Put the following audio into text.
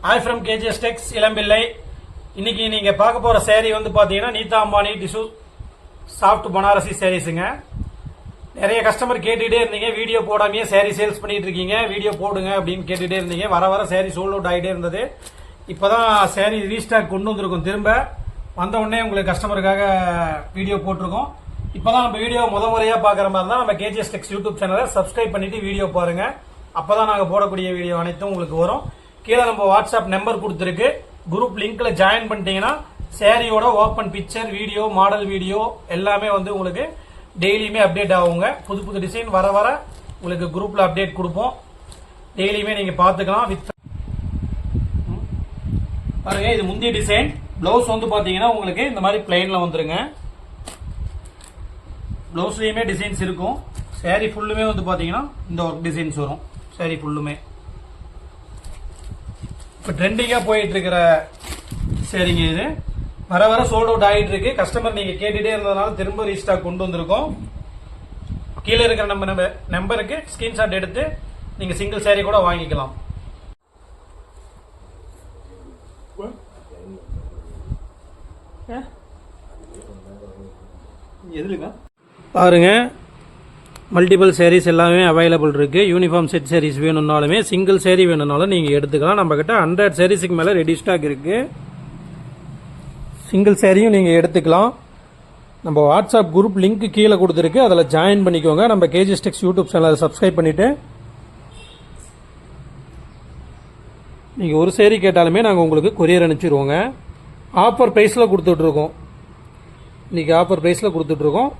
Hi from KGs டெக்ஸ் இளம்பிள்ளை. இன்னைக்கு நீங்க பார்க்க போற சேரீ வந்து பாத்தீங்கன்னா நீதா அம்பானி டிஷ்யூ சாஃப்ட் பனாரசி சாரீஸுங்க. நிறைய கஸ்டமர் கேட்டுட்டே இருந்தீங்க, வீடியோ போடாமையே சேரீ சேல்ஸ் பண்ணிட்டு இருக்கீங்க, வீடியோ போடுங்க அப்படின்னு கேட்டுட்டே இருந்தீங்க. வர வர சேரீ சோல்ட் அவுட் ஆகிட்டே இருந்தது. இப்பதான் சேரீ ரீஸ்டாக் கொண்டு வந்திருக்கோம். திரும்ப வந்த உடனே உங்களுக்கு கஸ்டமருக்காக வீடியோ போட்டிருக்கோம். இப்பதான் நம்ம வீடியோ முறையா பாக்குற மாதிரி தான் நம்ம கேஜிஎஸ் டெக்ஸ் யூடியூப் சேனலை சப்ஸ்கிரைப் பண்ணிட்டு வீடியோ பாருங்க. அப்பதான் நாங்க போடக்கூடிய வீடியோ அனைத்தும் உங்களுக்கு வரும். கீழே நம்ம வாட்ஸ்அப் நம்பர் கொடுத்துருக்கு, குரூப் லிங்க்ல ஜாயின் பண்ணிட்டீங்கன்னா சேரீயோட open picture, video, model video எல்லாமே வந்து உங்களுக்கு டெய்லியுமே அப்டேட் ஆகுங்க. புது புது டிசைன் வர வர உங்களுக்கு குரூப்ல அப்டேட் கொடுப்போம். டெய்லியுமே நீங்க பாத்துக்கலாம். பாருங்க, இது முந்தைய டிசைன். பிளவுஸ் வந்து பாத்தீங்கன்னா உங்களுக்கு இந்த மாதிரி பிளைன்ல வந்துருங்க. பிளவுஸ்லயுமே டிசைன்ஸ் இருக்கும். சேரீ ஃபுல்லுமே வந்து பாத்தீங்கன்னா இந்த ஒர்க் டிசைன்ஸ் வரும். சேரீ ஃபுல்லுமே இப்ப ட்ரெண்டிங்கா போயிட்டு இருக்கிற சரிங்க. இது வர வர சோல்ட் அவுட் ஆகிட்டு இருக்கு. கஸ்டமர் நீங்க கேட்டுட்டே இருந்ததுனால திரும்ப ரீஸ்டாக் கொண்டு வந்திருக்கோம். கீழே இருக்கிற நம்ம நம்பருக்கு ஸ்கிரீன்ஷாட் எடுத்து நீங்க சிங்கிள் சேரீ கூட வாங்கிக்கலாம். பாருங்க, மல்டிபிள் சேரீஸ் எல்லாமே அவைலபிள் இருக்கு. யூனிஃபார்ம் செட் சேரீஸ் வேணும்னாலுமே, சிங்கிள் சேரீ வேணும்னாலும் நீங்க எடுத்துக்கலாம். நம்ம கிட்ட 100 சேரீஸ்க்கு மேல ரெடி ஸ்டாக் இருக்கு. சிங்கிள் சேரீயும் நீங்க எடுத்துக்கலாம். நம்ம வாட்ஸ்அப் குரூப் லிங்க் கீழே கொடுத்துருக்கு, அதில் ஜாயின் பண்ணிக்கோங்க. நம்ம கேஜிஎஸ் டெக்ஸ் யூடியூப் சேனலை சப்ஸ்கிரைப் பண்ணிட்டு நீங்க ஒரு சேரீ கேட்டாலுமே நாங்கள் உங்களுக்கு கொரியர் அனுப்பிச்சிருவோங்க. ஆஃபர் பிரைஸ்ல கொடுத்துட்டு இருக்கோம். இன்னைக்கு ஆஃபர் பிரைஸ்ல கொடுத்துட்டு இருக்கோம்.